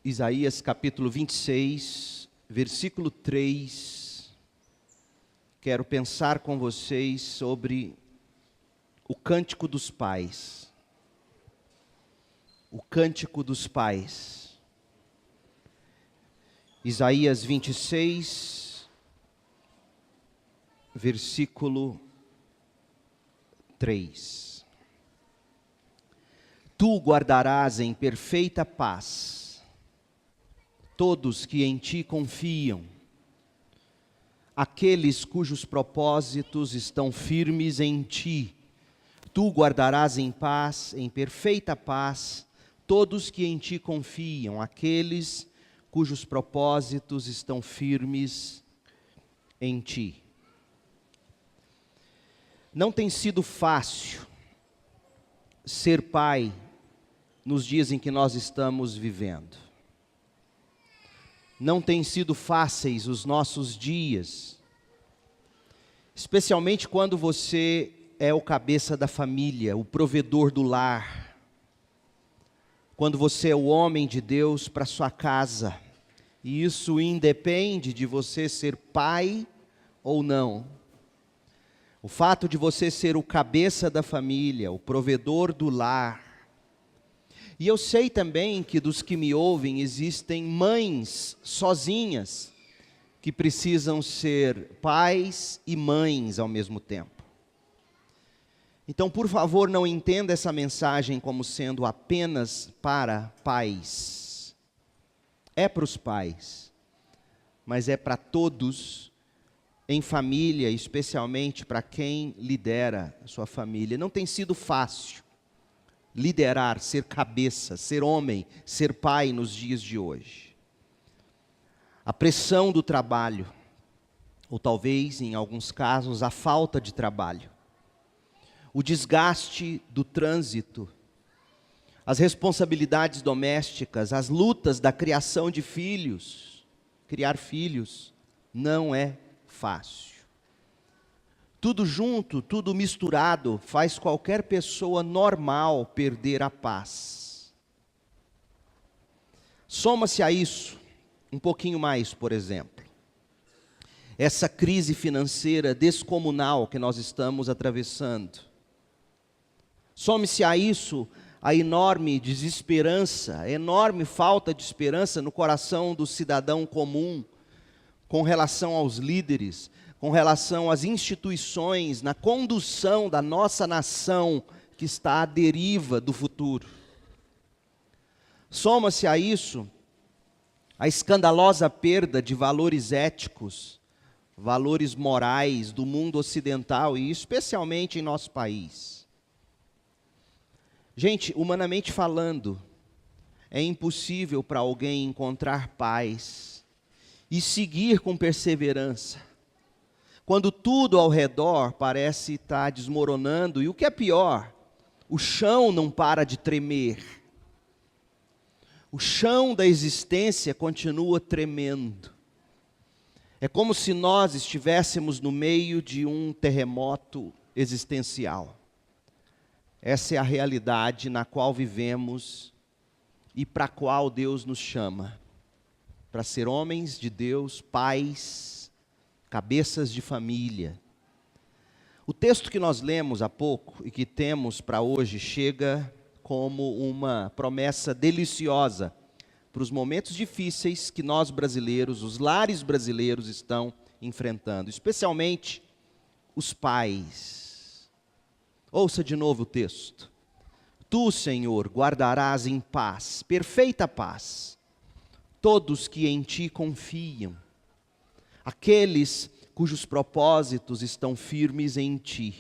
Isaías capítulo 26, versículo 3. Quero pensar com vocês sobre o Cântico dos Pais. O Cântico dos Pais. Isaías 26, versículo 3. Tu guardarás em perfeita paz todos que em ti confiam, aqueles cujos propósitos estão firmes em ti. Tu guardarás em paz, em perfeita paz, todos que em ti confiam, aqueles cujos propósitos estão firmes em ti. Não tem sido fácil ser pai nos dias em que nós estamos vivendo. Não tem sido fáceis os nossos dias, especialmente quando você é o cabeça da família, o provedor do lar, quando você é o homem de Deus para sua casa, e isso independe de você ser pai ou não. O fato de você ser o cabeça da família, o provedor do lar. E eu sei também que dos que me ouvem existem mães sozinhas que precisam ser pais e mães ao mesmo tempo. Então, por favor, não entenda essa mensagem como sendo apenas para pais. É para os pais, mas é para todos em família, especialmente para quem lidera a sua família. Não tem sido fácil liderar, ser cabeça, ser homem, ser pai nos dias de hoje. A pressão do trabalho, ou talvez, em alguns casos, a falta de trabalho. O desgaste do trânsito, as responsabilidades domésticas, as lutas da criação de filhos. Criar filhos não é fácil. Tudo junto, tudo misturado, faz qualquer pessoa normal perder a paz. Soma-se a isso, um pouquinho mais, por exemplo, essa crise financeira descomunal que nós estamos atravessando. Some-se a isso a enorme desesperança, a enorme falta de esperança no coração do cidadão comum, com relação aos líderes, com relação às instituições, na condução da nossa nação que está à deriva do futuro. Soma-se a isso a escandalosa perda de valores éticos, valores morais do mundo ocidental e especialmente em nosso país. Gente, humanamente falando, é impossível para alguém encontrar paz e seguir com perseverança quando tudo ao redor parece estar desmoronando, e o que é pior, o chão não para de tremer. O chão da existência continua tremendo. É como se nós estivéssemos no meio de um terremoto existencial. Essa é a realidade na qual vivemos e para a qual Deus nos chama. Para ser homens de Deus, pais, cabeças de família. O texto que nós lemos há pouco e que temos para hoje chega como uma promessa deliciosa para os momentos difíceis que nós brasileiros, os lares brasileiros estão enfrentando, especialmente os pais. Ouça de novo o texto. Tu, Senhor, guardarás em paz, perfeita paz, todos que em ti confiam, aqueles cujos propósitos estão firmes em ti.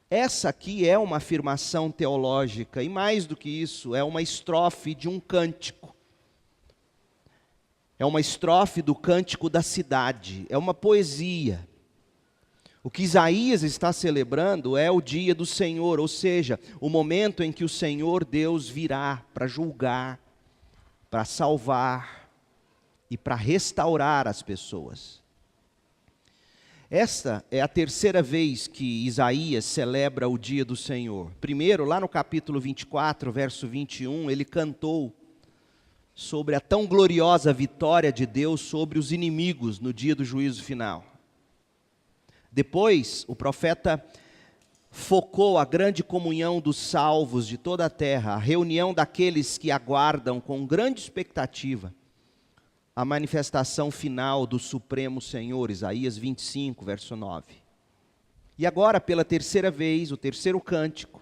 Essa aqui é uma afirmação teológica, e mais do que isso, é uma estrofe de um cântico. É uma estrofe do cântico da cidade, é uma poesia. O que Isaías está celebrando é o dia do Senhor, ou seja, o momento em que o Senhor Deus virá para julgar, para salvar e para restaurar as pessoas. Esta é a terceira vez que Isaías celebra o dia do Senhor. Primeiro, lá no capítulo 24, verso 21, ele cantou sobre a tão gloriosa vitória de Deus sobre os inimigos no dia do juízo final. Depois, o profeta focou a grande comunhão dos salvos de toda a terra, a reunião daqueles que aguardam com grande expectativa a manifestação final do Supremo Senhor, Isaías 25, verso 9. E agora, pela terceira vez, o terceiro cântico,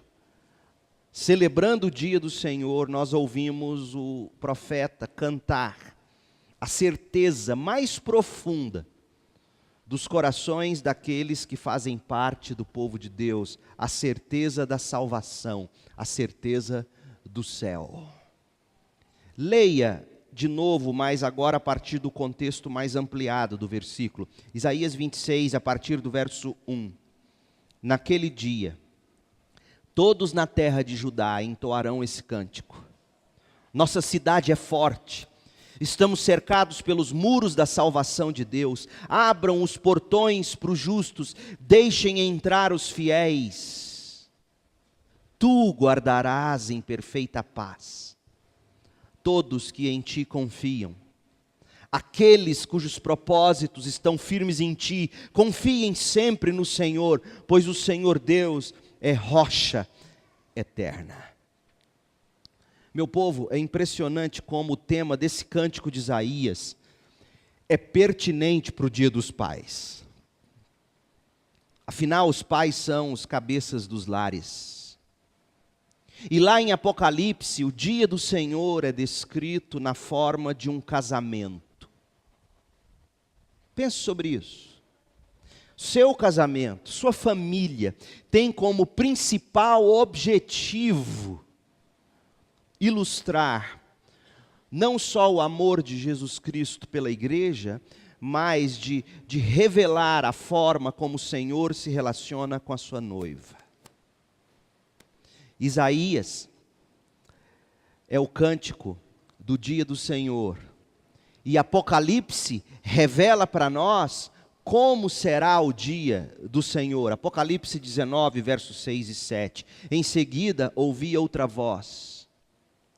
celebrando o dia do Senhor, nós ouvimos o profeta cantar a certeza mais profunda dos corações daqueles que fazem parte do povo de Deus, a certeza da salvação, a certeza do céu. Leia de novo, mas agora a partir do contexto mais ampliado do versículo. Isaías 26, a partir do verso 1. Naquele dia, todos na terra de Judá entoarão esse cântico. Nossa cidade é forte. Estamos cercados pelos muros da salvação de Deus. Abram os portões para os justos, deixem entrar os fiéis. Tu guardarás em perfeita paz todos que em ti confiam. Aqueles cujos propósitos estão firmes em ti, confiem sempre no Senhor, pois o Senhor Deus é rocha eterna. Meu povo, é impressionante como o tema desse cântico de Isaías é pertinente para o Dia dos Pais. Afinal, os pais são os cabeças dos lares. E lá em Apocalipse, o dia do Senhor é descrito na forma de um casamento. Pense sobre isso. Seu casamento, sua família, tem como principal objetivo ilustrar não só o amor de Jesus Cristo pela igreja, mas de revelar a forma como o Senhor se relaciona com a sua noiva. Isaías é o cântico do dia do Senhor, e Apocalipse revela para nós como será o dia do Senhor. Apocalipse 19, versos 6 e 7. Em seguida, ouvi outra voz,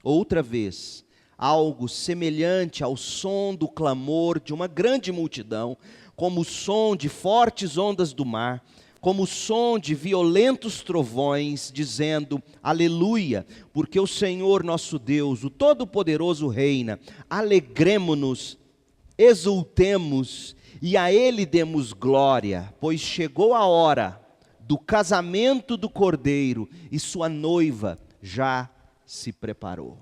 outra vez, algo semelhante ao som do clamor de uma grande multidão, como o som de fortes ondas do mar, como o som de violentos trovões, dizendo: aleluia, porque o Senhor nosso Deus, o Todo-Poderoso reina. Alegremo-nos, exultemos e a Ele demos glória, pois chegou a hora do casamento do Cordeiro e sua noiva já se preparou.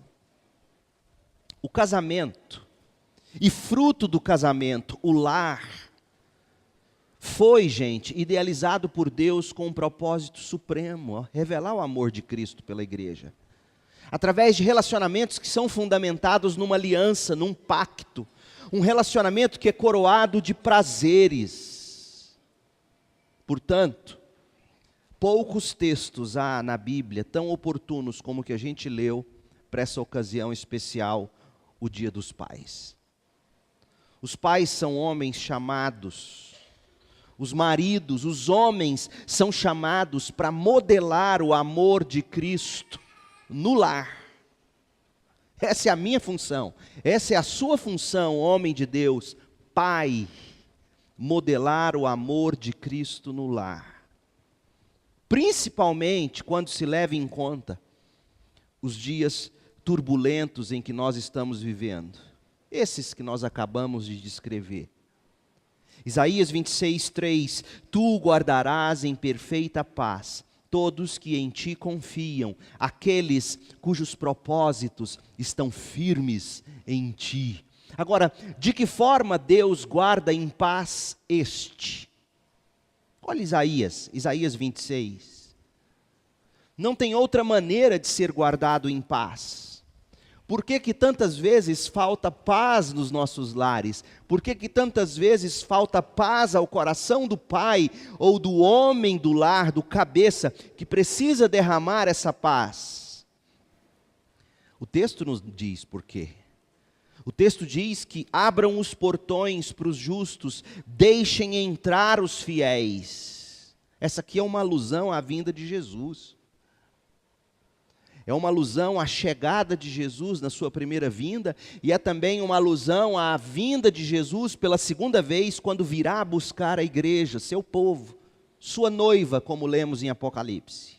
O casamento e fruto do casamento, o lar, foi, gente, idealizado por Deus com um propósito supremo, revelar o amor de Cristo pela igreja. Através de relacionamentos que são fundamentados numa aliança, num pacto. Um relacionamento que é coroado de prazeres. Portanto, poucos textos há na Bíblia tão oportunos como o que a gente leu para essa ocasião especial, o Dia dos Pais. Os pais são homens chamados, os maridos, os homens são chamados para modelar o amor de Cristo no lar. Essa é a minha função, essa é a sua função, homem de Deus, pai, modelar o amor de Cristo no lar. Principalmente quando se leva em conta os dias turbulentos em que nós estamos vivendo, esses que nós acabamos de descrever. Isaías 26, 3, tu guardarás em perfeita paz todos que em ti confiam, aqueles cujos propósitos estão firmes em ti. Agora, de que forma Deus guarda em paz este? Olha Isaías 26. Não tem outra maneira de ser guardado em paz. Por que que tantas vezes falta paz nos nossos lares? Por que que tantas vezes falta paz ao coração do pai ou do homem do lar, do cabeça, que precisa derramar essa paz? O texto nos diz por quê. O texto diz que abram os portões para os justos, deixem entrar os fiéis. Essa aqui é uma alusão à vinda de Jesus. É uma alusão à chegada de Jesus na sua primeira vinda, e é também uma alusão à vinda de Jesus pela segunda vez, quando virá buscar a igreja, seu povo, sua noiva, como lemos em Apocalipse.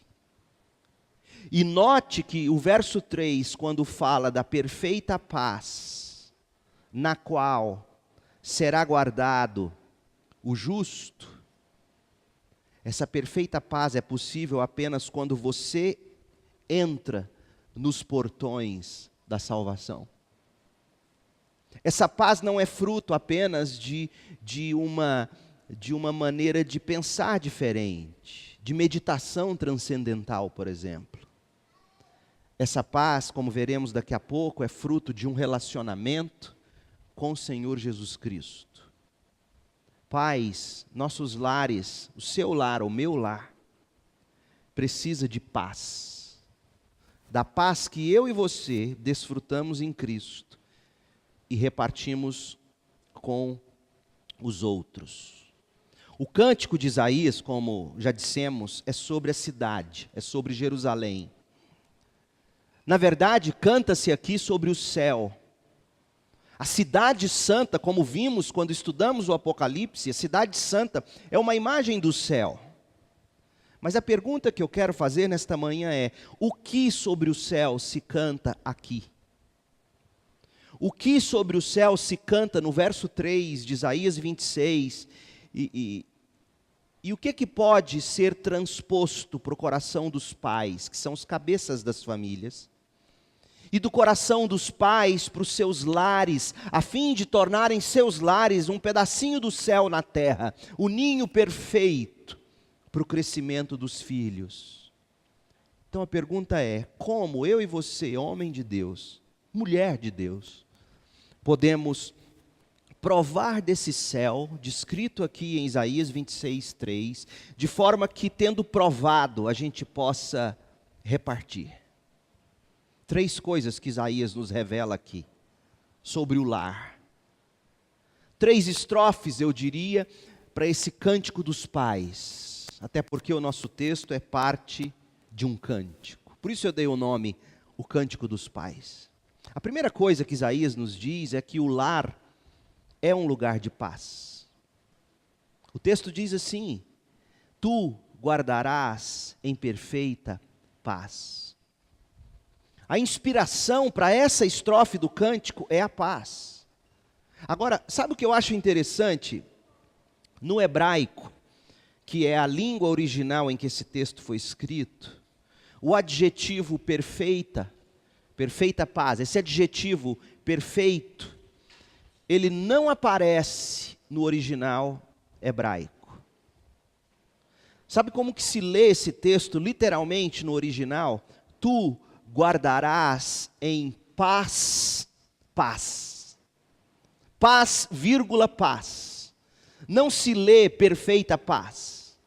E note que o verso 3, quando fala da perfeita paz, na qual será guardado o justo, essa perfeita paz é possível apenas quando você entra nos portões da salvação. Essa paz não é fruto apenas de uma maneira de pensar diferente, de meditação transcendental, por exemplo. Essa paz, como veremos daqui a pouco, é fruto de um relacionamento com o Senhor Jesus Cristo. Pais, nossos lares, o seu lar, o meu lar, precisa de paz. Da paz que eu e você desfrutamos em Cristo e repartimos com os outros. O cântico de Isaías, como já dissemos, é sobre a cidade, é sobre Jerusalém. Na verdade, canta-se aqui sobre o céu. A cidade santa, como vimos quando estudamos o Apocalipse, a cidade santa é uma imagem do céu. Mas a pergunta que eu quero fazer nesta manhã é: o que sobre o céu se canta aqui? O que sobre o céu se canta no verso 3 de Isaías 26? E o que pode ser transposto para o coração dos pais, que são os cabeças das famílias? E do coração dos pais para os seus lares, a fim de tornarem seus lares um pedacinho do céu na terra, o ninho perfeito para o crescimento dos filhos. Então a pergunta é: como eu e você, homem de Deus, mulher de Deus, podemos provar desse céu, descrito aqui em Isaías 26:3, de forma que, tendo provado, a gente possa repartir? 3 coisas que Isaías nos revela aqui, sobre o lar. 3 estrofes, eu diria, para esse cântico dos pais, até porque o nosso texto é parte de um cântico. Por isso eu dei o nome, o cântico dos pais. A primeira coisa que Isaías nos diz é que o lar é um lugar de paz. O texto diz assim: tu guardarás em perfeita paz. A inspiração para essa estrofe do cântico é a paz. Agora, sabe o que eu acho interessante? No hebraico, que é a língua original em que esse texto foi escrito, o adjetivo perfeita, perfeita paz, esse adjetivo perfeito, ele não aparece no original hebraico. Sabe como que se lê esse texto literalmente no original? Tu guardarás em paz, paz. Paz, vírgula, paz. Não se lê perfeita paz.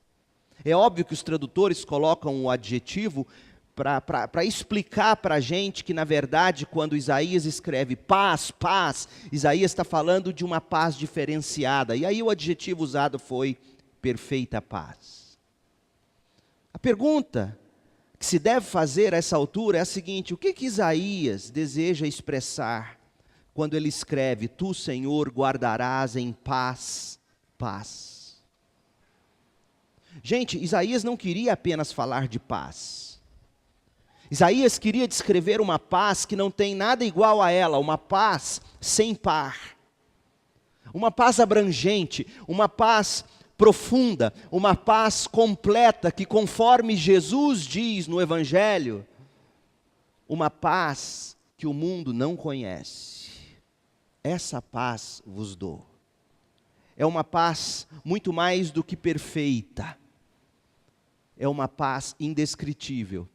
É óbvio que os tradutores colocam o adjetivo para explicar para a gente que, na verdade, quando Isaías escreve paz, paz, Isaías está falando de uma paz diferenciada. E aí o adjetivo usado foi perfeita paz. A pergunta que se deve fazer a essa altura é a seguinte: o que Isaías deseja expressar quando ele escreve: tu, Senhor, guardarás em paz, paz? Gente, Isaías não queria apenas falar de paz. Isaías queria descrever uma paz que não tem nada igual a ela, uma paz sem par. Uma paz abrangente, uma paz profunda, uma paz completa, que, conforme Jesus diz no Evangelho, uma paz que o mundo não conhece. Essa paz vos dou. É uma paz muito mais do que perfeita. É uma paz indescritível,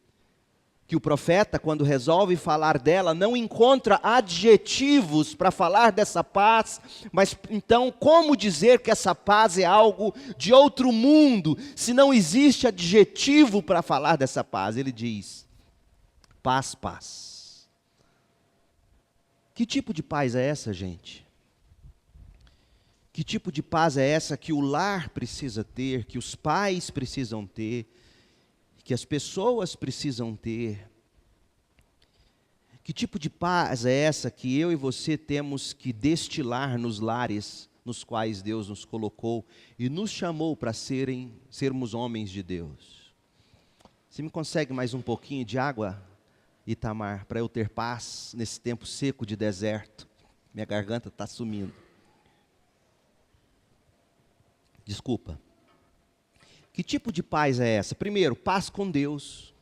que o profeta, quando resolve falar dela, não encontra adjetivos para falar dessa paz, mas então como dizer que essa paz é algo de outro mundo, se não existe adjetivo para falar dessa paz? Ele diz: paz, paz. Que tipo de paz é essa, gente? Que tipo de paz é essa que o lar precisa ter, que os pais precisam ter, que as pessoas precisam ter? Que tipo de paz é essa que eu e você temos que destilar nos lares nos quais Deus nos colocou e nos chamou para sermos homens de Deus? Você me consegue mais um pouquinho de água, Itamar, para eu ter paz nesse tempo seco de deserto? Minha garganta está sumindo. Desculpa. Que tipo de paz é essa? Primeiro, paz com Deus.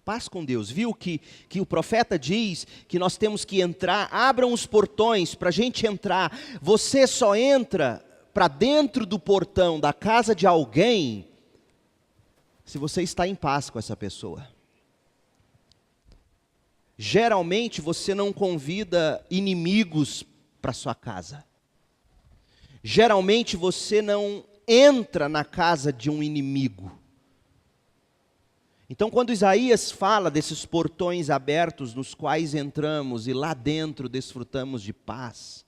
Paz com Deus. Viu que o profeta diz que nós temos que entrar, abram os portões para a gente entrar. Você só entra para dentro do portão da casa de alguém se você está em paz com essa pessoa. Geralmente você não convida inimigos para sua casa. Geralmente você não entra na casa de um inimigo. Então, quando Isaías fala desses portões abertos nos quais entramos e lá dentro desfrutamos de paz,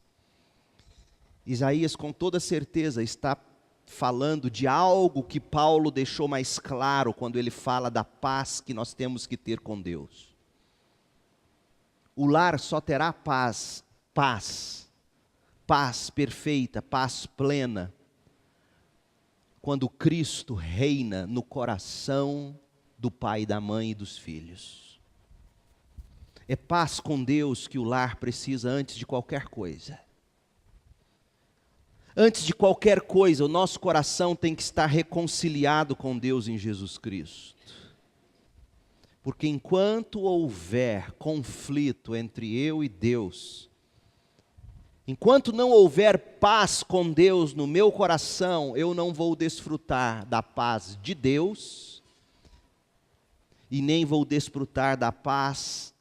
Isaías com toda certeza está falando de algo que Paulo deixou mais claro quando ele fala da paz que nós temos que ter com Deus. O lar só terá paz perfeita, paz plena, quando Cristo reina no coração do pai, da mãe e dos filhos. É paz com Deus que o lar precisa antes de qualquer coisa. Antes de qualquer coisa, o nosso coração tem que estar reconciliado com Deus em Jesus Cristo. Porque enquanto houver conflito entre eu e Deus, enquanto não houver paz com Deus no meu coração, eu não vou desfrutar da paz de Deus e nem vou desfrutar da paz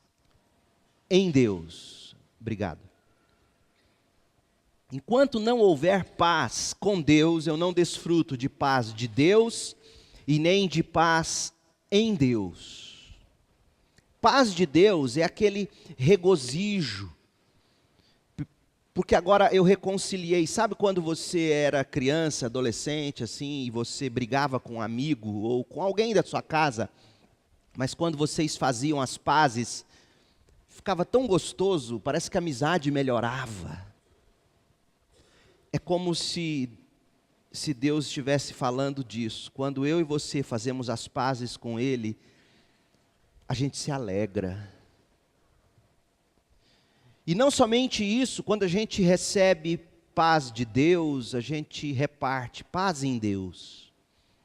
em Deus. Obrigado. Enquanto não houver paz com Deus, eu não desfruto de paz de Deus e nem de paz em Deus. Paz de Deus é aquele regozijo, porque agora eu reconciliei. Sabe quando você era criança, adolescente, assim, e você brigava com um amigo ou com alguém da sua casa, mas quando vocês faziam as pazes, ficava tão gostoso, parece que a amizade melhorava. É como se Deus estivesse falando disso. Quando eu e você fazemos as pazes com Ele, a gente se alegra. E não somente isso, quando a gente recebe paz de Deus, a gente reparte paz em Deus,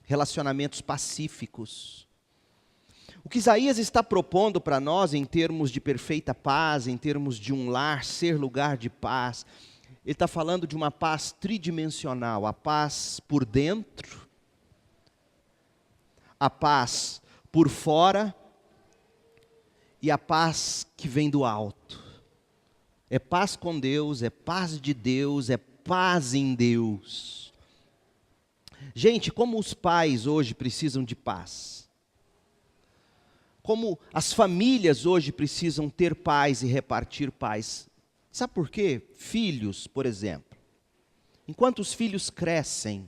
relacionamentos pacíficos. O que Isaías está propondo para nós em termos de perfeita paz, em termos de um lar ser lugar de paz, ele está falando de uma paz tridimensional, a paz por dentro, a paz por fora e a paz que vem do alto. É paz com Deus, é paz de Deus, é paz em Deus. Gente, como os pais hoje precisam de paz. Como as famílias hoje precisam ter paz e repartir paz. Sabe por quê? Filhos, por exemplo. Enquanto os filhos crescem,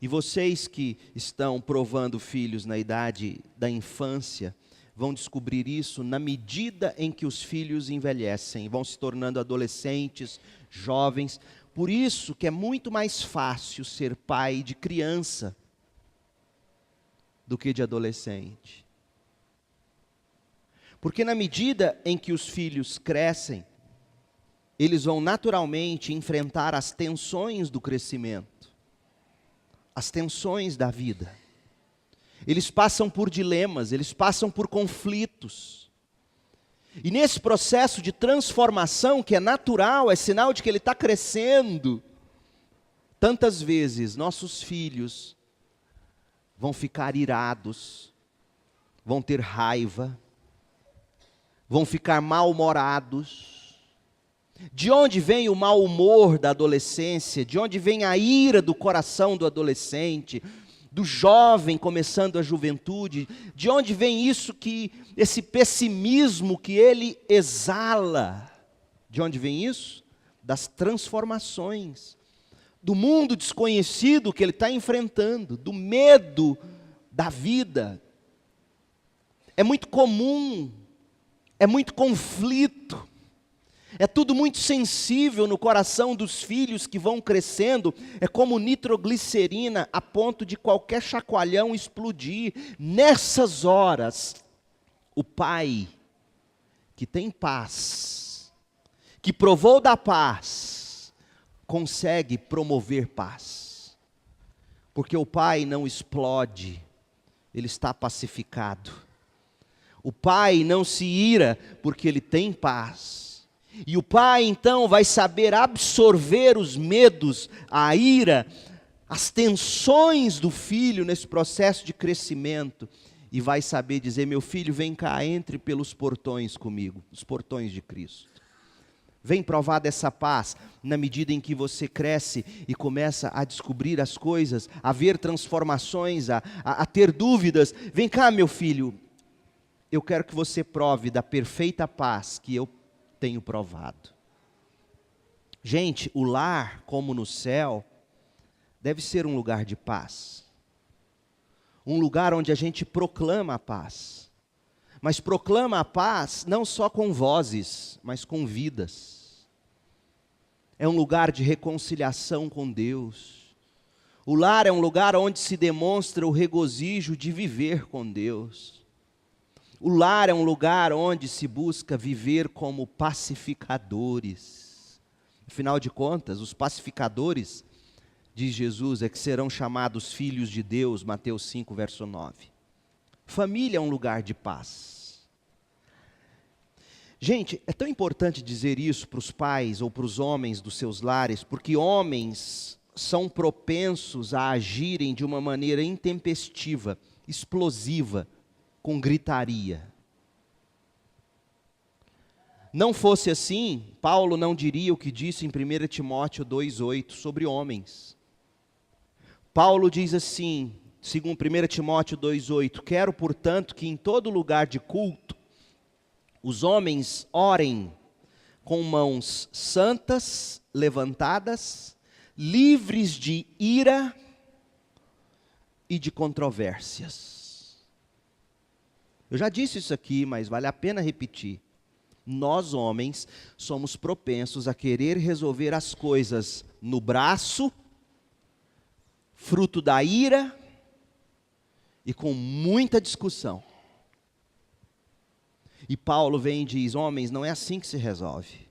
e vocês que estão provando filhos na idade da infância, vão descobrir isso na medida em que os filhos envelhecem, vão se tornando adolescentes, jovens. Por isso que é muito mais fácil ser pai de criança do que de adolescente. Porque na medida em que os filhos crescem, eles vão naturalmente enfrentar as tensões do crescimento, as tensões da vida. Eles passam por dilemas, eles passam por conflitos. E nesse processo de transformação, que é natural, é sinal de que ele está crescendo, tantas vezes nossos filhos vão ficar irados, vão ter raiva, vão ficar mal-humorados. De onde vem o mau humor da adolescência? De onde vem a ira do coração do adolescente? Do jovem começando a juventude? De onde vem isso, esse pessimismo que ele exala? De onde vem isso? Das transformações, do mundo desconhecido que ele está enfrentando, do medo da vida. É muito comum é muito conflito, é tudo muito sensível no coração dos filhos que vão crescendo, é como nitroglicerina a ponto de qualquer chacoalhão explodir. Nessas horas, o pai que tem paz, que provou da paz, consegue promover paz. Porque o pai não explode, ele está pacificado. O pai não se ira, porque ele tem paz. E o pai então vai saber absorver os medos, a ira, as tensões do filho nesse processo de crescimento. E vai saber dizer: meu filho, vem cá, entre pelos portões comigo, os portões de Cristo. Vem provar dessa paz, na medida em que você cresce e começa a descobrir as coisas, a ver transformações, a ter dúvidas. Vem cá, meu filho, eu quero que você prove da perfeita paz que eu tenho provado. Gente, o lar, como no céu, deve ser um lugar de paz. Um lugar onde a gente proclama a paz. Mas proclama a paz não só com vozes, mas com vidas. É um lugar de reconciliação com Deus. O lar é um lugar onde se demonstra o regozijo de viver com Deus. O lar é um lugar onde se busca viver como pacificadores. Afinal de contas, os pacificadores, diz Jesus, é que serão chamados filhos de Deus, Mateus 5, verso 9. Família é um lugar de paz. Gente, é tão importante dizer isso para os pais ou para os homens dos seus lares, porque homens são propensos a agirem de uma maneira intempestiva, explosiva, com gritaria. Não fosse assim, Paulo não diria o que disse em 1 Timóteo 2,8 sobre homens. Paulo diz assim, segundo 1 Timóteo 2,8, quero, portanto, que em todo lugar de culto, os homens orem com mãos santas, levantadas, livres de ira e de controvérsias. Eu já disse isso aqui, mas vale a pena repetir. Nós, homens, somos propensos a querer resolver as coisas no braço, fruto da ira e com muita discussão. E Paulo vem e diz: homens, não é assim que se resolve.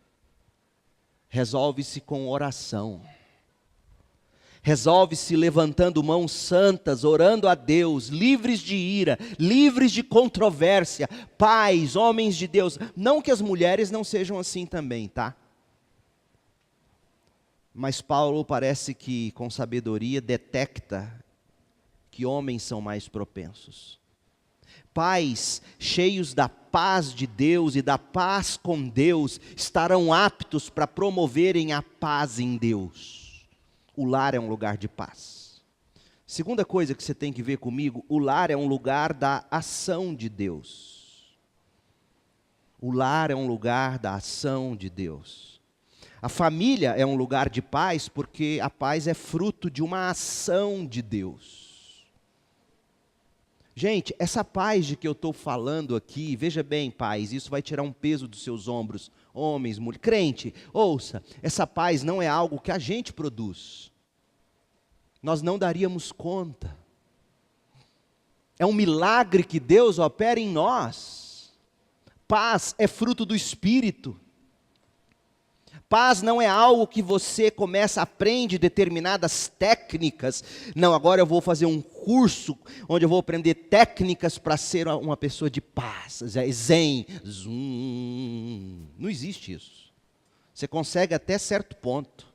Resolve-se com oração. Resolve-se levantando mãos santas, orando a Deus, livres de ira, livres de controvérsia. Pais, homens de Deus. Não que as mulheres não sejam assim também, tá? Mas Paulo parece que, com sabedoria, detecta que homens são mais propensos. Pais cheios da paz de Deus e da paz com Deus estarão aptos para promoverem a paz em Deus. O lar é um lugar de paz. Segunda coisa que você tem que ver comigo, o lar é um lugar da ação de Deus. O lar é um lugar da ação de Deus. A família é um lugar de paz porque a paz é fruto de uma ação de Deus. Gente, essa paz de que eu estou falando aqui, veja bem, pais, isso vai tirar um peso dos seus ombros, homens, mulheres, crente, ouça, essa paz não é algo que a gente produz, nós não daríamos conta, é um milagre que Deus opera em nós. Paz é fruto do Espírito. Paz não é algo que você começa, aprende determinadas técnicas. Não, agora eu vou fazer um curso onde eu vou aprender técnicas para ser uma pessoa de paz. Zen, não existe isso. Você consegue até certo ponto.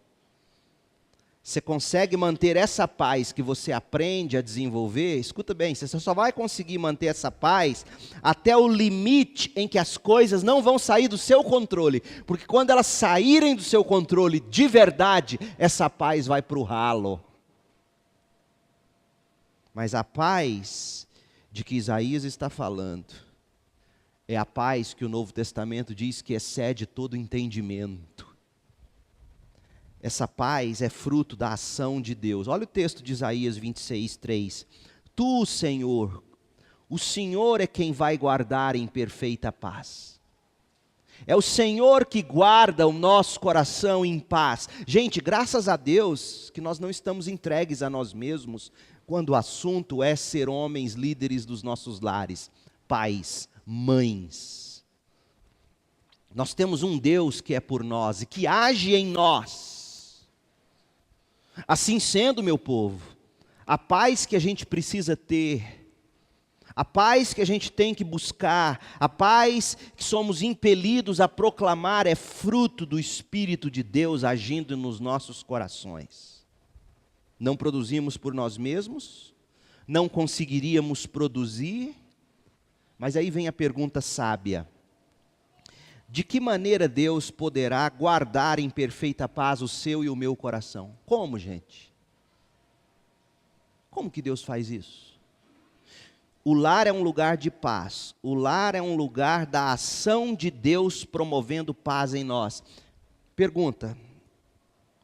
Você consegue manter essa paz que você aprende a desenvolver. Escuta bem, você só vai conseguir manter essa paz até o limite em que as coisas não vão sair do seu controle. Porque quando elas saírem do seu controle de verdade, essa paz vai para o ralo. Mas a paz de que Isaías está falando é a paz que o Novo Testamento diz que excede todo entendimento. Essa paz é fruto da ação de Deus. Olha o texto de Isaías 26, 3. Tu, Senhor, o Senhor é quem vai guardar em perfeita paz É o Senhor que guarda o nosso coração em paz. Gente, graças a Deus que nós não estamos entregues a nós mesmos quando o assunto é ser homens líderes dos nossos lares, pais, mães. Nós temos um Deus que é por nós e que age em nós. Assim sendo, meu povo, a paz que a gente precisa ter, a paz que a gente tem que buscar, a paz que somos impelidos a proclamar é fruto do Espírito de Deus agindo nos nossos corações. Não produzimos por nós mesmos, não conseguiríamos produzir, mas aí vem a pergunta sábia. De que maneira Deus poderá guardar em perfeita paz o seu e o meu coração? Como, gente? Como que Deus faz isso? O lar é um lugar de paz. O lar é um lugar da ação de Deus promovendo paz em nós. Pergunta: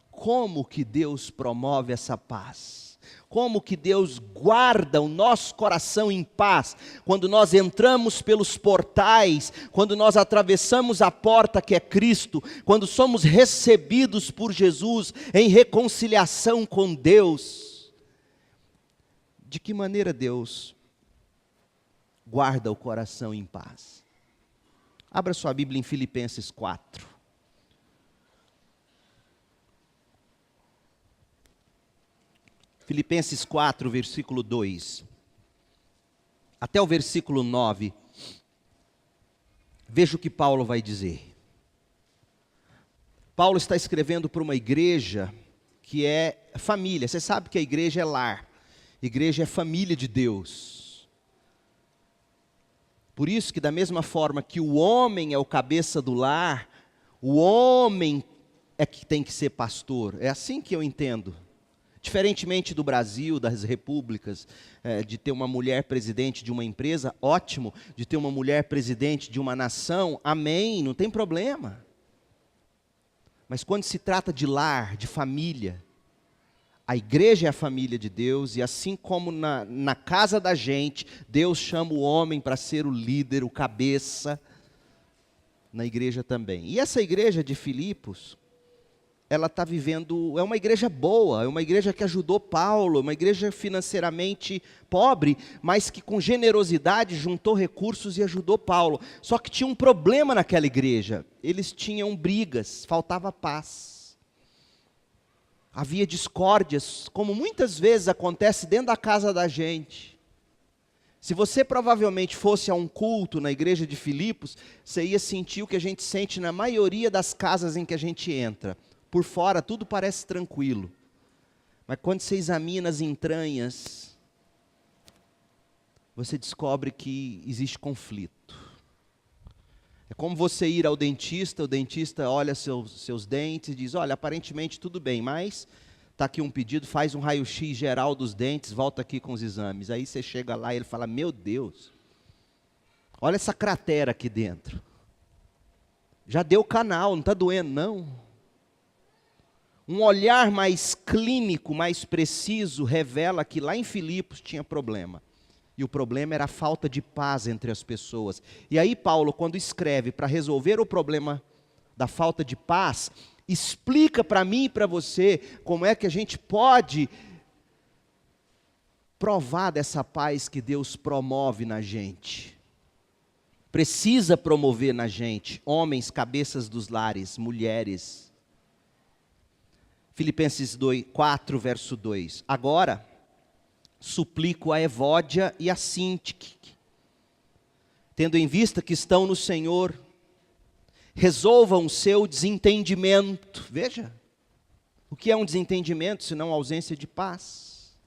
como que Deus promove essa paz? Como que Deus guarda o nosso coração em paz quando nós entramos pelos portais, quando nós atravessamos a porta que é Cristo, quando somos recebidos por Jesus em reconciliação com Deus? De que maneira Deus guarda o coração em paz? Abra sua Bíblia em Filipenses 4. Filipenses 4, versículo 2. Até o versículo 9. Veja o que Paulo vai dizer. Paulo está escrevendo para uma igreja que é família. Você sabe que a igreja é lar. Igreja é família de Deus. Por isso que da mesma forma que o homem é o cabeça do lar, o homem é que tem que ser pastor. É assim que eu entendo. Diferentemente do Brasil, das repúblicas, de ter uma mulher presidente de uma empresa, ótimo. De ter uma mulher presidente de uma nação, amém, não tem problema. Mas quando se trata de lar, de família, a igreja é a família de Deus, e assim como na casa da gente, Deus chama o homem para ser o líder, o cabeça, na igreja também. E essa igreja de Filipos, ela está vivendo, é uma igreja boa, é uma igreja que ajudou Paulo, uma igreja financeiramente pobre, mas que com generosidade juntou recursos e ajudou Paulo. Só que tinha um problema naquela igreja, eles tinham brigas, faltava paz. Havia discórdias, como muitas vezes acontece dentro da casa da gente. Se você provavelmente fosse a um culto na igreja de Filipos, você ia sentir o que a gente sente na maioria das casas em que a gente entra. Por fora tudo parece tranquilo, mas quando você examina as entranhas, você descobre que existe conflito. É como você ir ao dentista, o dentista olha seus dentes e diz, olha, aparentemente tudo bem, mas está aqui um pedido, faz um raio-x geral dos dentes, volta aqui com os exames. Aí você chega lá e ele fala, meu Deus, olha essa cratera aqui dentro. Já deu canal, não está doendo não. Um olhar mais clínico, mais preciso, revela que lá em Filipos tinha problema. E o problema era a falta de paz entre as pessoas. E aí Paulo, quando escreve para resolver o problema da falta de paz, explica para mim e para você como é que a gente pode provar dessa paz que Deus promove na gente. Precisa promover na gente, homens, cabeças dos lares, mulheres. Filipenses 4, verso 2. Agora, suplico a Evódia e a Sintique, tendo em vista que estão no Senhor, resolvam o seu desentendimento. Veja, o que é um desentendimento, senão ausência de paz?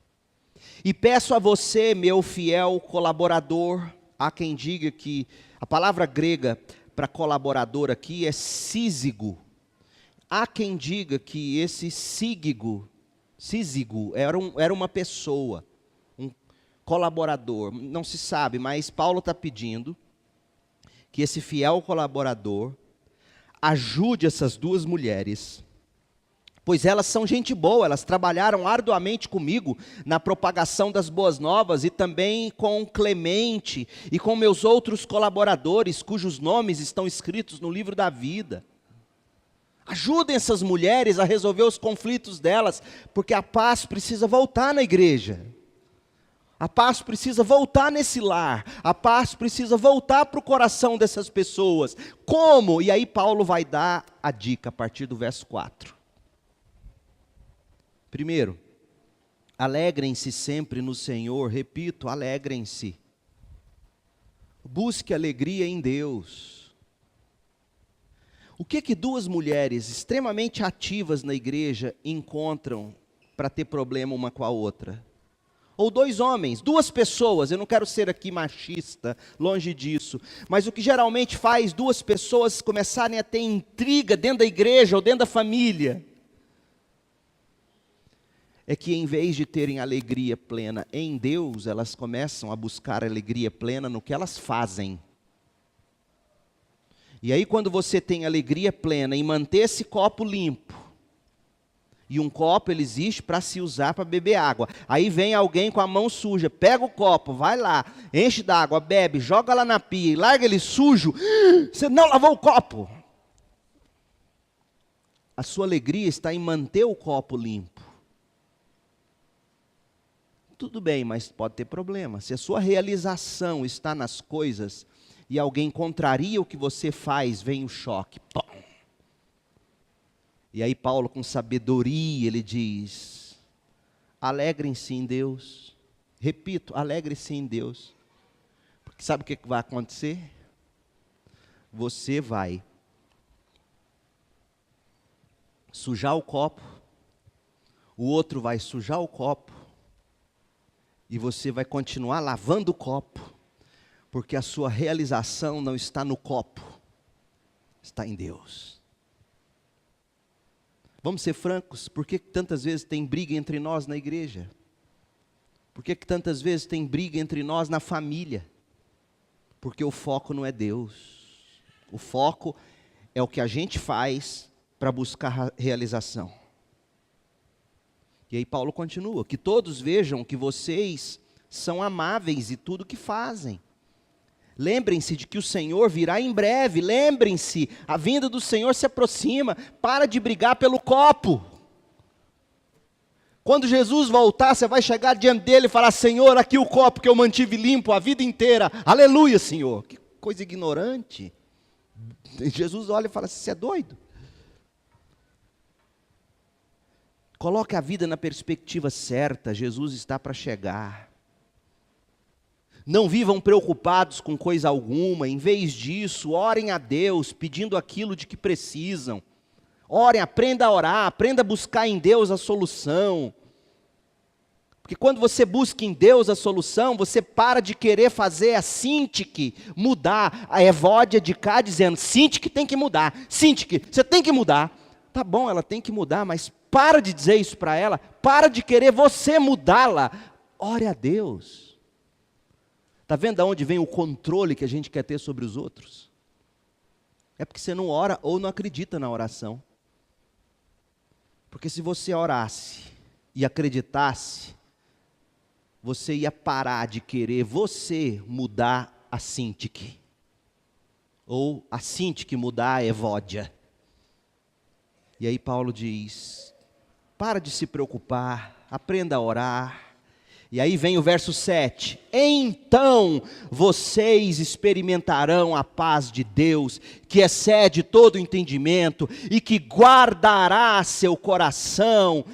E peço a você, meu fiel colaborador, há quem diga que a palavra grega para colaborador aqui é sísigo. Há quem diga que esse sísigo era uma pessoa, um colaborador, não se sabe, mas Paulo está pedindo que esse fiel colaborador ajude essas duas mulheres pois elas são gente boa, elas trabalharam arduamente comigo na propagação das boas novas e também com Clemente e com meus outros colaboradores, cujos nomes estão escritos no livro da vida. Ajudem essas mulheres a resolver os conflitos delas, porque a paz precisa voltar na igreja. A paz precisa voltar nesse lar. A paz precisa voltar para o coração dessas pessoas. Como? E aí Paulo vai dar a dica a partir do verso 4. Primeiro, alegrem-se sempre no Senhor. Repito, alegrem-se. Busque alegria em Deus. O que duas mulheres extremamente ativas na igreja encontram para ter problema uma com a outra? Ou dois homens, duas pessoas, eu não quero ser aqui machista, longe disso, mas o que geralmente faz duas pessoas começarem a ter intriga dentro da igreja ou dentro da família, é que em vez de terem alegria plena em Deus, elas começam a buscar alegria plena no que elas fazem. E aí quando você tem alegria plena em manter esse copo limpo, e um copo ele existe para se usar para beber água. Aí vem alguém com a mão suja, pega o copo, vai lá, enche d'água, bebe, joga lá na pia e larga ele sujo. Você não lavou o copo. A sua alegria está em manter o copo limpo. Tudo bem, mas pode ter problema. Se a sua realização está nas coisas e alguém contraria o que você faz, vem o choque. Pum. E aí Paulo, com sabedoria, ele diz: alegrem-se em Deus. Repito, alegre-se em Deus. Porque sabe o que vai acontecer? Você vai sujar o copo, o outro vai sujar o copo, e você vai continuar lavando o copo, porque a sua realização não está no copo, está em Deus. Vamos ser francos, por que tantas vezes tem briga entre nós na igreja? Por que tantas vezes tem briga entre nós na família? Porque o foco não é Deus. O foco é o que a gente faz para buscar realização. E aí Paulo continua, que todos vejam que vocês são amáveis em tudo que fazem. Lembrem-se de que o Senhor virá em breve. Lembrem-se, a vinda do Senhor se aproxima. Para de brigar pelo copo. Quando Jesus voltar, você vai chegar diante dele e falar: Senhor, aqui o copo que eu mantive limpo a vida inteira. Aleluia, Senhor. Que coisa ignorante. Jesus olha e fala: você é doido? Coloque a vida na perspectiva certa. Jesus está para chegar. Não vivam preocupados com coisa alguma, em vez disso, orem a Deus, pedindo aquilo de que precisam. Orem, aprenda a orar, aprenda a buscar em Deus a solução. Porque quando você busca em Deus a solução, você para de querer fazer a Sintique mudar, a Evódia de cá dizendo: Sintique tem que mudar, Sintique, você tem que mudar. Tá bom, ela tem que mudar, mas para de dizer isso para ela, para de querer você mudá-la. Ore a Deus. Está vendo de onde vem o controle que a gente quer ter sobre os outros? É porque você não ora ou não acredita na oração. Porque se você orasse e acreditasse, você ia parar de querer você mudar a Sintique. Ou a Sintique mudar a Evódia. E aí Paulo diz: para de se preocupar, aprenda a orar. E aí vem o verso 7. Então vocês experimentarão a paz de Deus, que excede todo entendimento, e que guardará seu coração,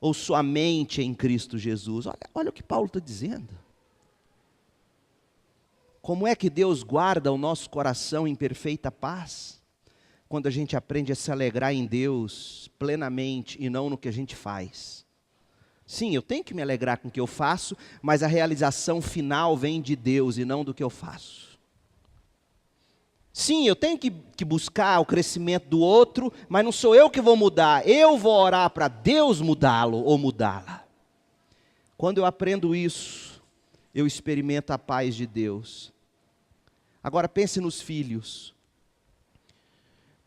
ou sua mente em Cristo Jesus. Olha o que Paulo está dizendo. Como é que Deus guarda o nosso coração em perfeita paz? Quando a gente aprende a se alegrar em Deus plenamente e não no que a gente faz. Sim, eu tenho que me alegrar com o que eu faço, mas a realização final vem de Deus e não do que eu faço. Sim, eu tenho que buscar o crescimento do outro, mas não sou eu que vou mudar, eu vou orar para Deus mudá-lo ou mudá-la. Quando eu aprendo isso, eu experimento a paz de Deus. Agora pense nos filhos.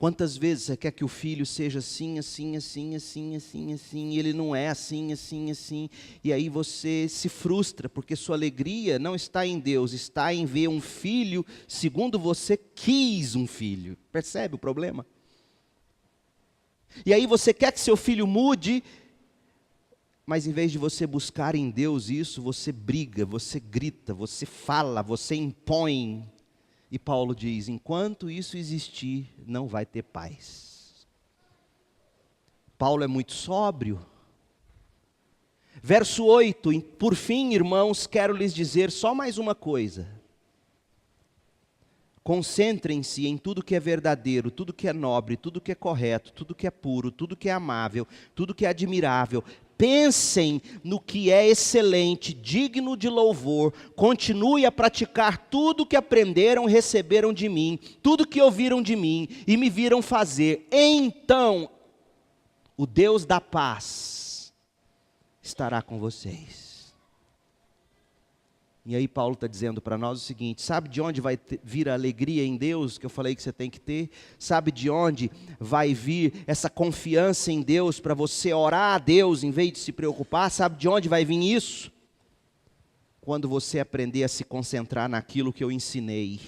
Quantas vezes você quer que o filho seja assim, assim, assim, assim, assim, assim, e ele não é assim, assim, assim, e aí você se frustra, porque sua alegria não está em Deus, está em ver um filho segundo você quis um filho. Percebe o problema? E aí você quer que seu filho mude, mas em vez de você buscar em Deus isso, você briga, você grita, você fala, você impõe. E Paulo diz, enquanto isso existir, não vai ter paz. Paulo é muito sóbrio. Verso 8, por fim, irmãos, quero lhes dizer só mais uma coisa. Concentrem-se em tudo que é verdadeiro, tudo que é nobre, tudo que é correto, tudo que é puro, tudo que é amável, tudo que é admirável. Pensem no que é excelente, digno de louvor. Continue a praticar tudo que aprenderam e receberam de mim, tudo que ouviram de mim e me viram fazer. Então, o Deus da paz estará com vocês. E aí Paulo está dizendo para nós o seguinte, sabe de onde vai vir a alegria em Deus, que eu falei que você tem que ter? Sabe de onde vai vir essa confiança em Deus, para você orar a Deus em vez de se preocupar? Sabe de onde vai vir isso? Quando você aprender a se concentrar naquilo que eu ensinei.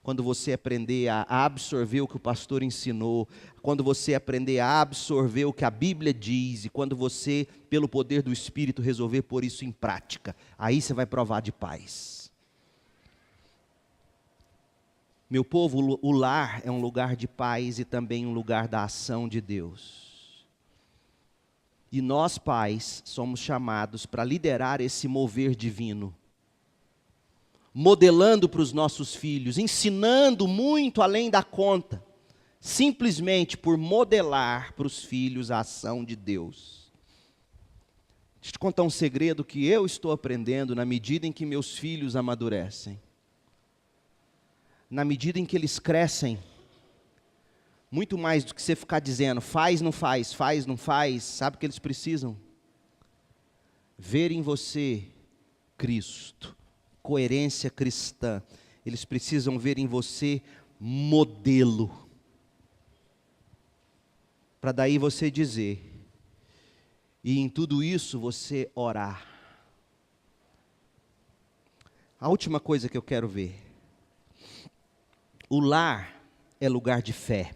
Quando você aprender a absorver o que o pastor ensinou, quando você aprender a absorver o que a Bíblia diz, e quando você, pelo poder do Espírito, resolver pôr isso em prática, aí você vai provar de paz. Meu povo, o lar é um lugar de paz e também um lugar da ação de Deus. E nós, pais, somos chamados para liderar esse mover divino, modelando para os nossos filhos, ensinando muito além da conta, simplesmente por modelar para os filhos a ação de Deus. Deixa eu te contar um segredo que eu estou aprendendo na medida em que meus filhos amadurecem. Na medida em que eles crescem, muito mais do que você ficar dizendo, faz, não faz, faz, não faz, sabe o que eles precisam? Ver em você Cristo. Coerência cristã. Eles precisam ver em você modelo. Para daí você dizer, e em tudo isso você orar. A última coisa que eu quero ver. O lar é lugar de fé.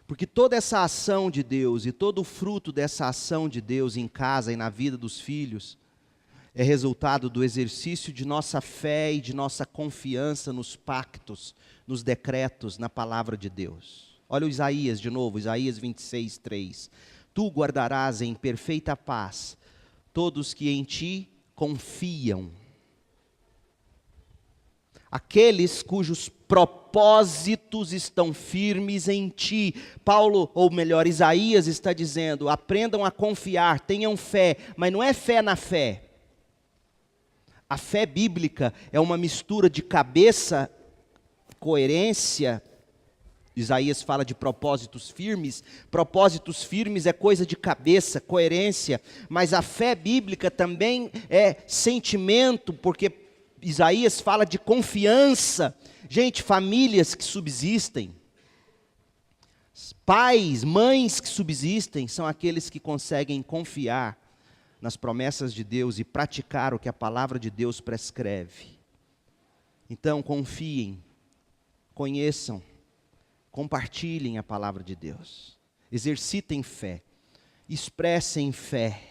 Porque toda essa ação de Deus e todo o fruto dessa ação de Deus em casa e na vida dos filhos é resultado do exercício de nossa fé e de nossa confiança nos pactos, nos decretos, na palavra de Deus. Olha o Isaías de novo, Isaías 26, 3. Tu guardarás em perfeita paz todos que em ti confiam. Aqueles cujos propósitos estão firmes em ti. Paulo, ou melhor, Isaías está dizendo, aprendam a confiar, tenham fé, mas não é fé na fé. A fé bíblica é uma mistura de cabeça, coerência. Isaías fala de propósitos firmes é coisa de cabeça, coerência, mas a fé bíblica também é sentimento, porque Isaías fala de confiança. Gente, famílias que subsistem, pais, mães que subsistem, são aqueles que conseguem confiar nas promessas de Deus e praticar o que a palavra de Deus prescreve. Então, confiem, conheçam, compartilhem a palavra de Deus, exercitem fé, expressem fé.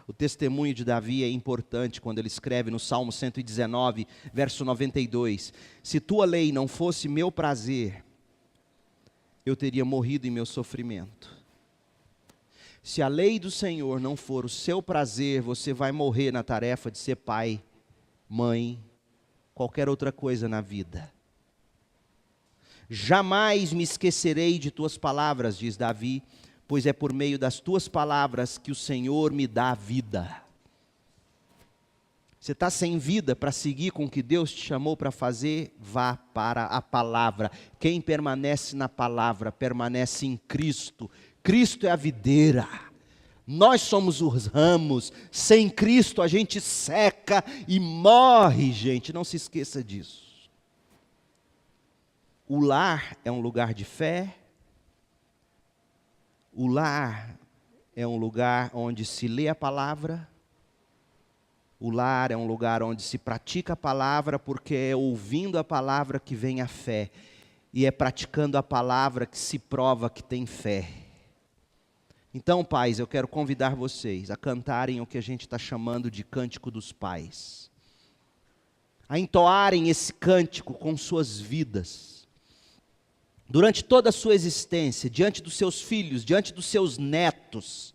O testemunho de Davi é importante quando ele escreve no Salmo 119, verso 92. Se tua lei não fosse meu prazer, eu teria morrido em meu sofrimento. Se a lei do Senhor não for o seu prazer, você vai morrer na tarefa de ser pai, mãe, qualquer outra coisa na vida. Jamais me esquecerei de tuas palavras, diz Davi, pois é por meio das tuas palavras que o Senhor me dá vida. Você está sem vida para seguir com o que Deus te chamou para fazer? Vá para a palavra. Quem permanece na palavra, permanece em Cristo. Cristo é a videira. Nós somos os ramos. Sem Cristo a gente seca e morre, gente. Não se esqueça disso. o lar é um lugar de fé, o lar é um lugar onde se lê a palavra, o lar é um lugar onde se pratica a palavra, porque é ouvindo a palavra que vem a fé, e é praticando a palavra que se prova que tem fé. Então, pais, eu quero convidar vocês a cantarem o que a gente está chamando de Cântico dos Pais, a entoarem esse cântico com suas vidas, durante toda a sua existência, diante dos seus filhos, diante dos seus netos,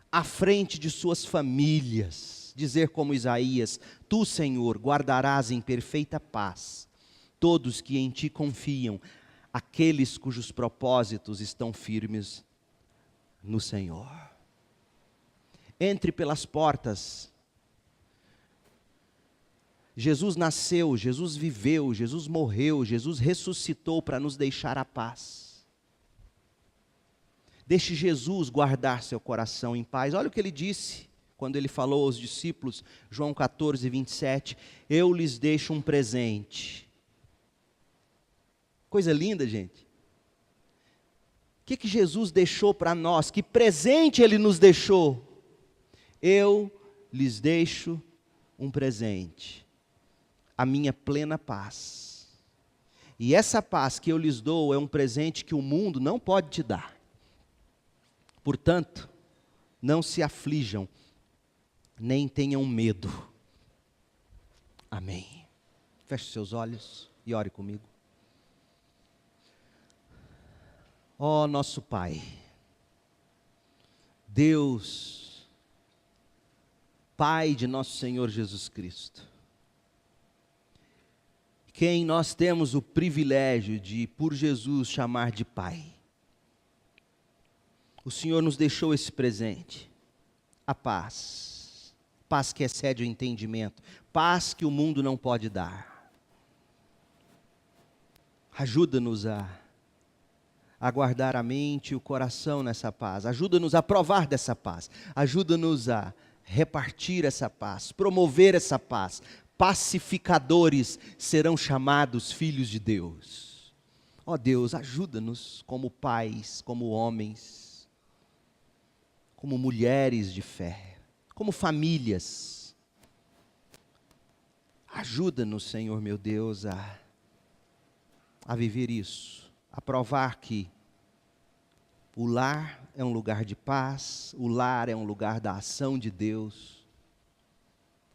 à frente de suas famílias, dizer como Isaías: Tu, Senhor, guardarás em perfeita paz todos que em Ti confiam, aqueles cujos propósitos estão firmes no Senhor. Entre pelas portas. Jesus nasceu, Jesus viveu, Jesus morreu, Jesus ressuscitou para nos deixar a paz. Deixe Jesus guardar seu coração em paz. Olha o que ele disse quando ele falou aos discípulos, João 14, 27, eu lhes deixo um presente. Coisa linda, gente. O que Jesus deixou para nós? Que presente Ele nos deixou? Eu lhes deixo um presente, a minha plena paz. E essa paz que eu lhes dou é um presente que o mundo não pode te dar. Portanto, não se aflijam, nem tenham medo. Amém. Feche seus olhos e ore comigo. Ó nosso Pai, Deus, Pai de nosso Senhor Jesus Cristo, quem nós temos o privilégio de, por Jesus, chamar de Pai. O Senhor nos deixou esse presente, a paz, paz que excede o entendimento, paz que o mundo não pode dar. Ajuda-nos a guardar a mente e o coração nessa paz, ajuda-nos a provar dessa paz, ajuda-nos a repartir essa paz, promover essa paz. Pacificadores serão chamados filhos de Deus. Ó Deus, ajuda-nos como pais, como homens, como mulheres de fé, como famílias. Ajuda-nos, Senhor meu Deus, a viver isso, a provar que o lar é um lugar de paz, o lar é um lugar da ação de Deus,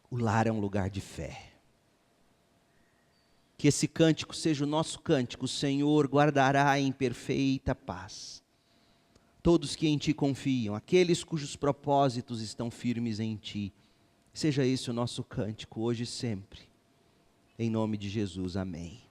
o lar é um lugar de fé. Que esse cântico seja o nosso cântico, o Senhor guardará em perfeita paz todos que em Ti confiam, aqueles cujos propósitos estão firmes em Ti. Seja esse o nosso cântico, hoje e sempre. Em nome de Jesus, amém.